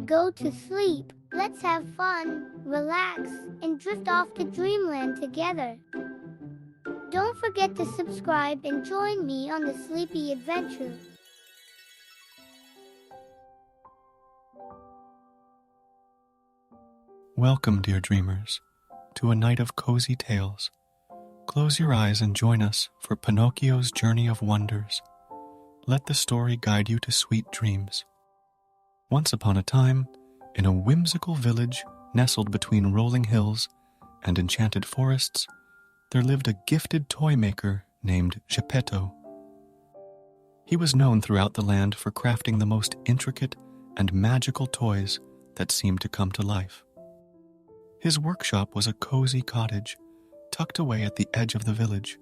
Go to sleep. Let's have fun, relax, and drift off to dreamland together. Don't forget to subscribe and join me on the sleepy adventure. Welcome, dear dreamers, to a night of cozy tales. Close your eyes and join us for Pinocchio's journey of wonders. Let the story guide you to sweet dreams. Once upon a time, in a whimsical village nestled between rolling hills and enchanted forests, there lived a gifted toy maker named Geppetto. He was known throughout the land for crafting the most intricate and magical toys that seemed to come to life. His workshop was a cozy cottage tucked away at the edge of the village.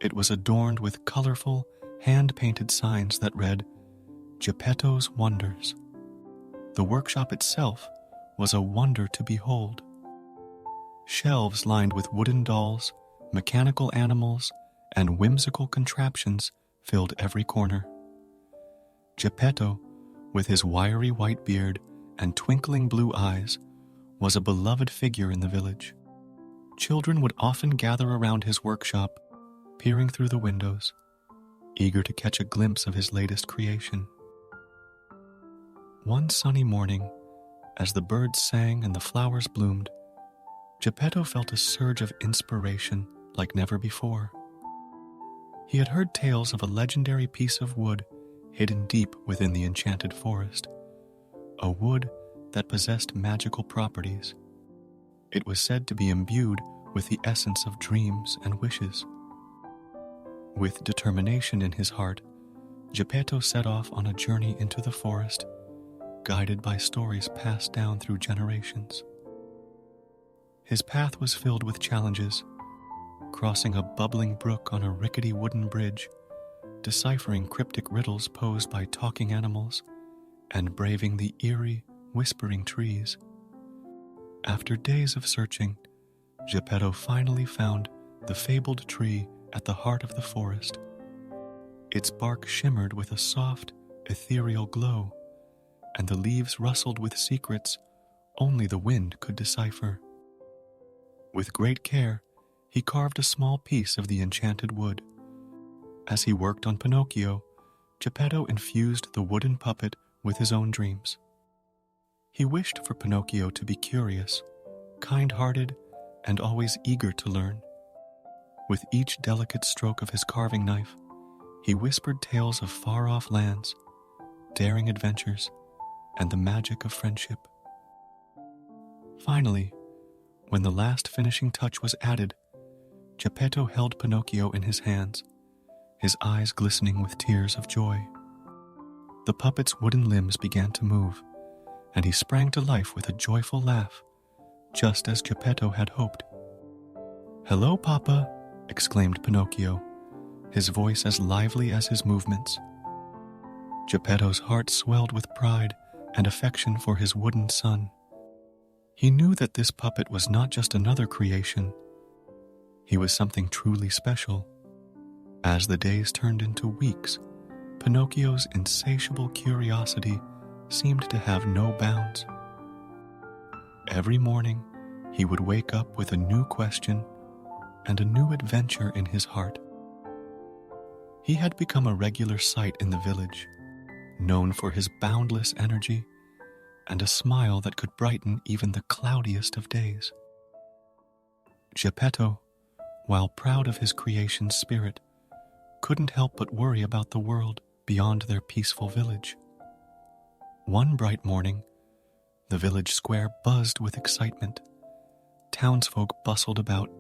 It was adorned with colorful, hand-painted signs that read, "Geppetto's Wonders." The workshop itself was a wonder to behold. Shelves lined with wooden dolls, mechanical animals, and whimsical contraptions filled every corner. Geppetto, with his wiry white beard and twinkling blue eyes, was a beloved figure in the village. Children would often gather around his workshop, peering through the windows, eager to catch a glimpse of his latest creation. One sunny morning, as the birds sang and the flowers bloomed, Geppetto felt a surge of inspiration like never before. He had heard tales of a legendary piece of wood hidden deep within the enchanted forest, a wood that possessed magical properties. It was said to be imbued with the essence of dreams and wishes. With determination in his heart, Geppetto set off on a journey into the forest, guided by stories passed down through generations. His path was filled with challenges, crossing a bubbling brook on a rickety wooden bridge, deciphering cryptic riddles posed by talking animals, and braving the eerie, whispering trees. After days of searching, Geppetto finally found the fabled tree at the heart of the forest. Its bark shimmered with a soft, ethereal glow, and the leaves rustled with secrets only the wind could decipher. With great care, he carved a small piece of the enchanted wood. As he worked on Pinocchio, Geppetto infused the wooden puppet with his own dreams. He wished for Pinocchio to be curious, kind-hearted, and always eager to learn. With each delicate stroke of his carving knife, he whispered tales of far-off lands, daring adventures, and the magic of friendship. Finally, when the last finishing touch was added, Geppetto held Pinocchio in his hands, his eyes glistening with tears of joy. The puppet's wooden limbs began to move, and he sprang to life with a joyful laugh, just as Geppetto had hoped. "Hello, Papa!" exclaimed Pinocchio, his voice as lively as his movements. Geppetto's heart swelled with pride and affection for his wooden son. He knew that this puppet was not just another creation. He was something truly special. As the days turned into weeks, Pinocchio's insatiable curiosity seemed to have no bounds. Every morning, he would wake up with a new question and a new adventure in his heart. He had become a regular sight in the village, known for his boundless energy and a smile that could brighten even the cloudiest of days. Geppetto, while proud of his creation's spirit, couldn't help but worry about the world beyond their peaceful village. One bright morning, the village square buzzed with excitement. Townsfolk bustled about,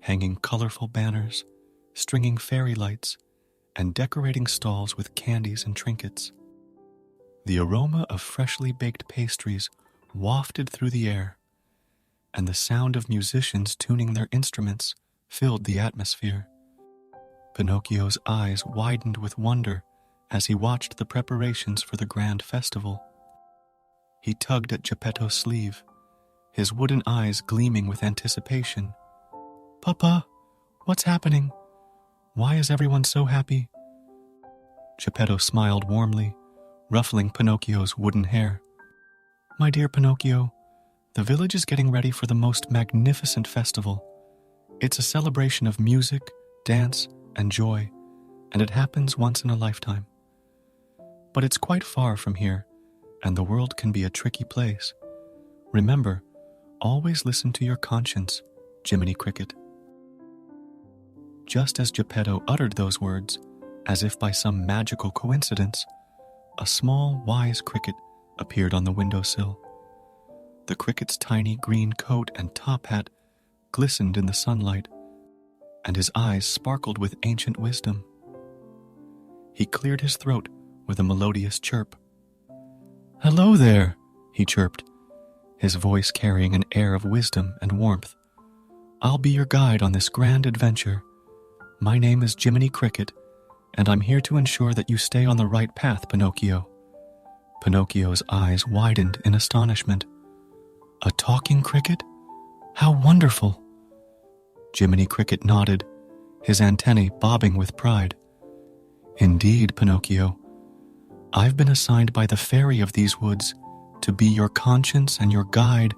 hanging colorful banners, stringing fairy lights, and decorating stalls with candies and trinkets. The aroma of freshly baked pastries wafted through the air, and the sound of musicians tuning their instruments filled the atmosphere. Pinocchio's eyes widened with wonder as he watched the preparations for the grand festival. He tugged at Geppetto's sleeve, his wooden eyes gleaming with anticipation. "Papa, what's happening? Why is everyone so happy?" Geppetto smiled warmly, ruffling Pinocchio's wooden hair. My dear Pinocchio, the village is getting ready for the most magnificent festival. It's a celebration of music, dance, and joy, and it happens once in a lifetime. But it's quite far from here, and the world can be a tricky place. Remember, always listen to your conscience, Jiminy Cricket. Just as Geppetto uttered those words, as if by some magical coincidence, a small, wise cricket appeared on the windowsill. The cricket's tiny green coat and top hat glistened in the sunlight, and his eyes sparkled with ancient wisdom. He cleared his throat with a melodious chirp. "Hello there," he chirped, his voice carrying an air of wisdom and warmth. "I'll be your guide on this grand adventure. My name is Jiminy Cricket, and I'm here to ensure that you stay on the right path, Pinocchio." Pinocchio's eyes widened in astonishment. "A talking cricket? How wonderful!" Jiminy Cricket nodded, his antennae bobbing with pride. "Indeed, Pinocchio, I've been assigned by the fairy of these woods to be your conscience and your guide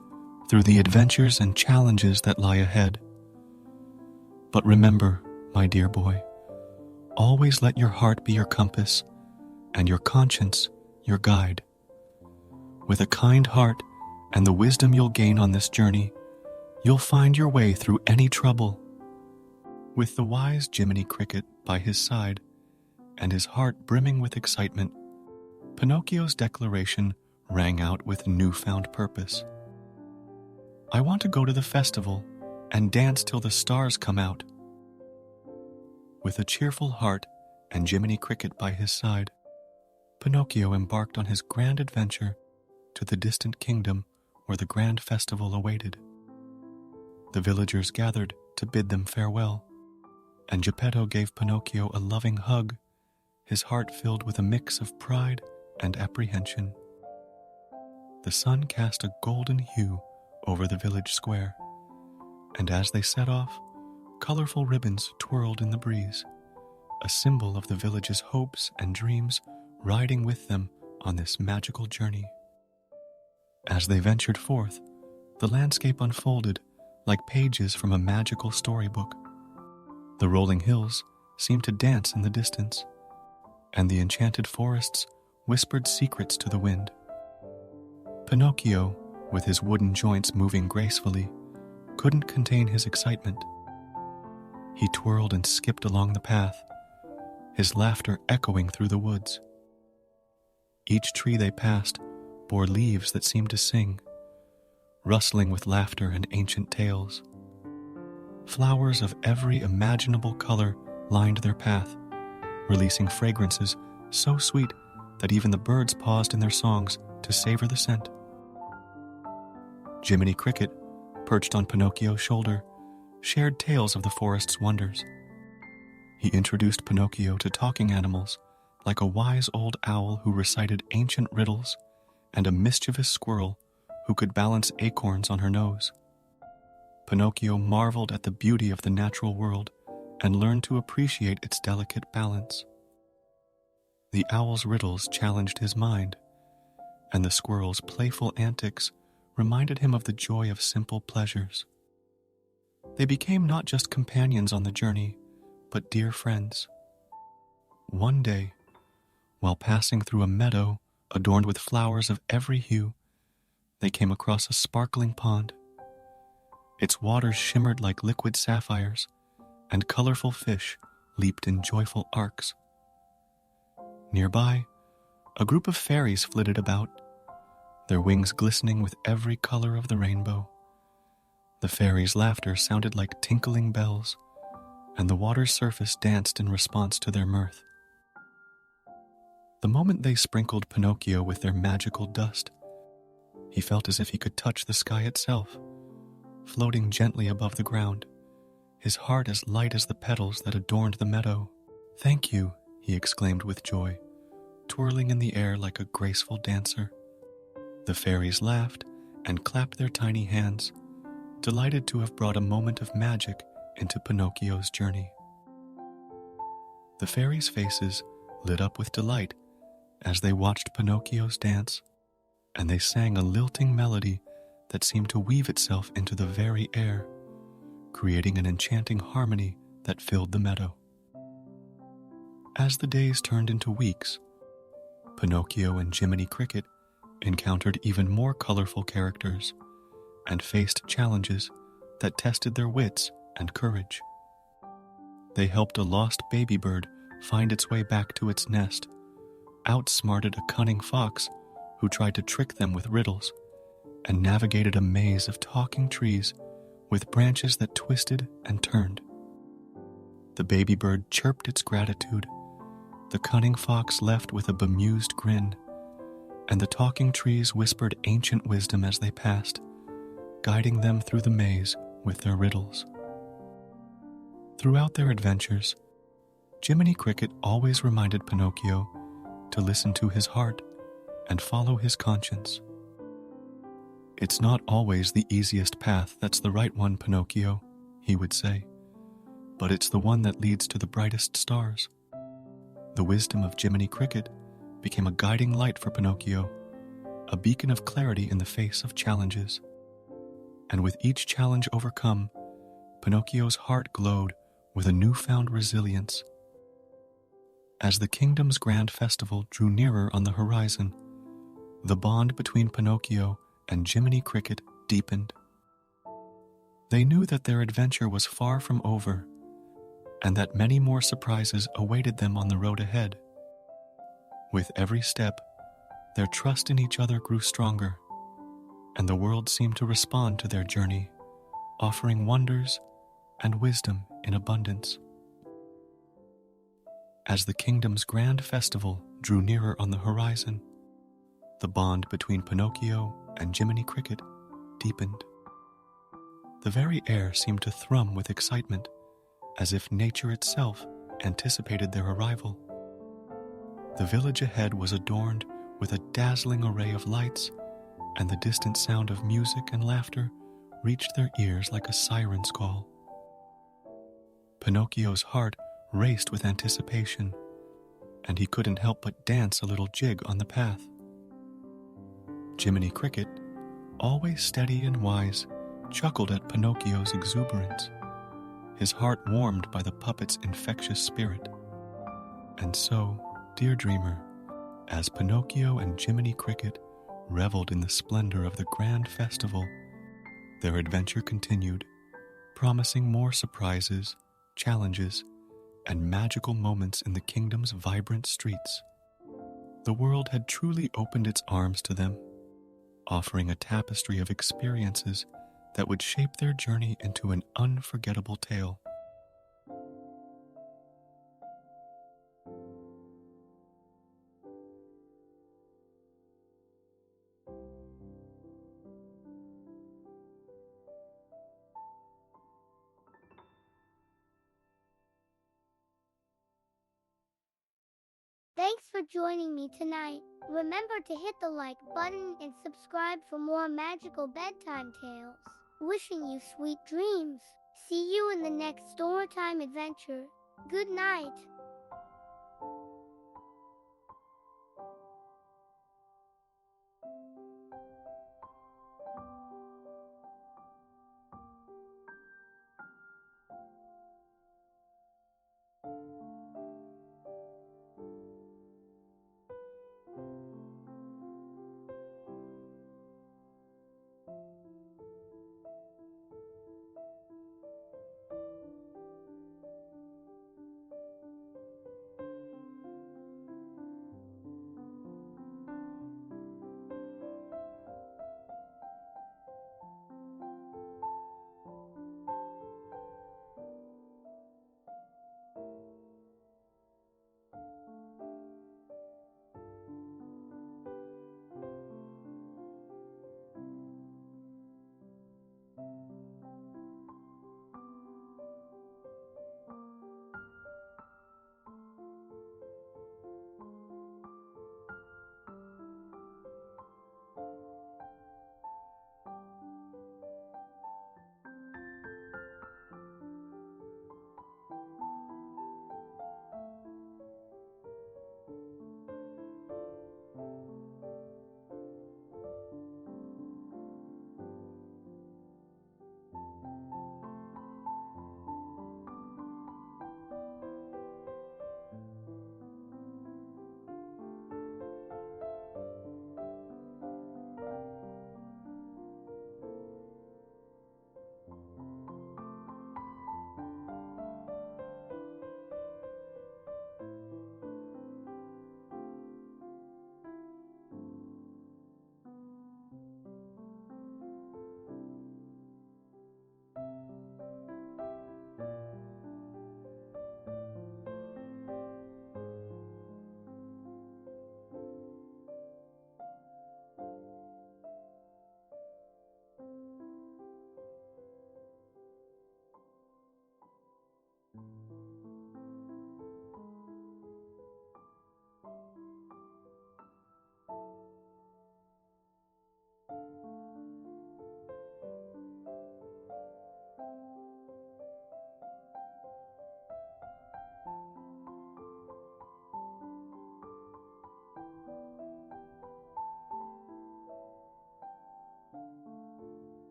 through the adventures and challenges that lie ahead. But remember, my dear boy, always let your heart be your compass and your conscience your guide. With a kind heart and the wisdom you'll gain on this journey, you'll find your way through any trouble." With the wise Jiminy Cricket by his side and his heart brimming with excitement, Pinocchio's declaration rang out with newfound purpose. "I want to go to the festival and dance till the stars come out." With a cheerful heart and Jiminy Cricket by his side, Pinocchio embarked on his grand adventure to the distant kingdom where the grand festival awaited. The villagers gathered to bid them farewell, and Geppetto gave Pinocchio a loving hug, his heart filled with a mix of pride and apprehension. The sun cast a golden hue over the village square, and as they set off, colorful ribbons twirled in the breeze, a symbol of the village's hopes and dreams riding with them on this magical journey. As they ventured forth, the landscape unfolded like pages from a magical storybook. The rolling hills seemed to dance in the distance, and the enchanted forests whispered secrets to the wind. Pinocchio, with his wooden joints moving gracefully, couldn't contain his excitement. He twirled and skipped along the path, his laughter echoing through the woods. Each tree they passed bore leaves that seemed to sing, rustling with laughter and ancient tales. Flowers of every imaginable color lined their path, releasing fragrances so sweet that even the birds paused in their songs to savor the scent. Jiminy Cricket, perched on Pinocchio's shoulder, shared tales of the forest's wonders. He introduced Pinocchio to talking animals, like a wise old owl who recited ancient riddles and a mischievous squirrel who could balance acorns on her nose. Pinocchio marveled at the beauty of the natural world and learned to appreciate its delicate balance. The owl's riddles challenged his mind, and the squirrel's playful antics reminded him of the joy of simple pleasures. They became not just companions on the journey, but dear friends. One day, while passing through a meadow adorned with flowers of every hue, they came across a sparkling pond. Its waters shimmered like liquid sapphires, and colorful fish leaped in joyful arcs. Nearby, a group of fairies flitted about, their wings glistening with every color of the rainbow. The fairies' laughter sounded like tinkling bells, and the water's surface danced in response to their mirth. The moment they sprinkled Pinocchio with their magical dust, he felt as if he could touch the sky itself, floating gently above the ground, his heart as light as the petals that adorned the meadow. "Thank you," he exclaimed with joy, twirling in the air like a graceful dancer. The fairies laughed and clapped their tiny hands, delighted to have brought a moment of magic into Pinocchio's journey. The fairies' faces lit up with delight as they watched Pinocchio's dance, and they sang a lilting melody that seemed to weave itself into the very air, creating an enchanting harmony that filled the meadow. As the days turned into weeks, Pinocchio and Jiminy Cricket encountered even more colorful characters and faced challenges that tested their wits and courage. They helped a lost baby bird find its way back to its nest, outsmarted a cunning fox who tried to trick them with riddles, and navigated a maze of talking trees with branches that twisted and turned. The baby bird chirped its gratitude, the cunning fox left with a bemused grin, and the talking trees whispered ancient wisdom as they passed, guiding them through the maze with their riddles. Throughout their adventures, Jiminy Cricket always reminded Pinocchio to listen to his heart and follow his conscience. "It's not always the easiest path that's the right one, Pinocchio," he would say, "but it's the one that leads to the brightest stars." The wisdom of Jiminy Cricket became a guiding light for Pinocchio, a beacon of clarity in the face of challenges. And with each challenge overcome, Pinocchio's heart glowed with a newfound resilience. As the kingdom's grand festival drew nearer on the horizon, the bond between Pinocchio and Jiminy Cricket deepened. They knew that their adventure was far from over, and that many more surprises awaited them on the road ahead. With every step, their trust in each other grew stronger, and the world seemed to respond to their journey, offering wonders and wisdom in abundance. As the kingdom's grand festival drew nearer on the horizon, the bond between Pinocchio and Jiminy Cricket deepened. The very air seemed to thrum with excitement, as if nature itself anticipated their arrival. The village ahead was adorned with a dazzling array of lights, and the distant sound of music and laughter reached their ears like a siren's call. Pinocchio's heart raced with anticipation, and he couldn't help but dance a little jig on the path. Jiminy Cricket, always steady and wise, chuckled at Pinocchio's exuberance, his heart warmed by the puppet's infectious spirit. And so, dear dreamer, as Pinocchio and Jiminy Cricket reveled in the splendor of the grand festival, their adventure continued, promising more surprises, challenges, and magical moments in the kingdom's vibrant streets. The world had truly opened its arms to them, offering a tapestry of experiences that would shape their journey into an unforgettable tale. Thanks for joining me tonight. Remember to hit the like button and subscribe for more magical bedtime tales. Wishing you sweet dreams. See you in the next storytime adventure. Good night.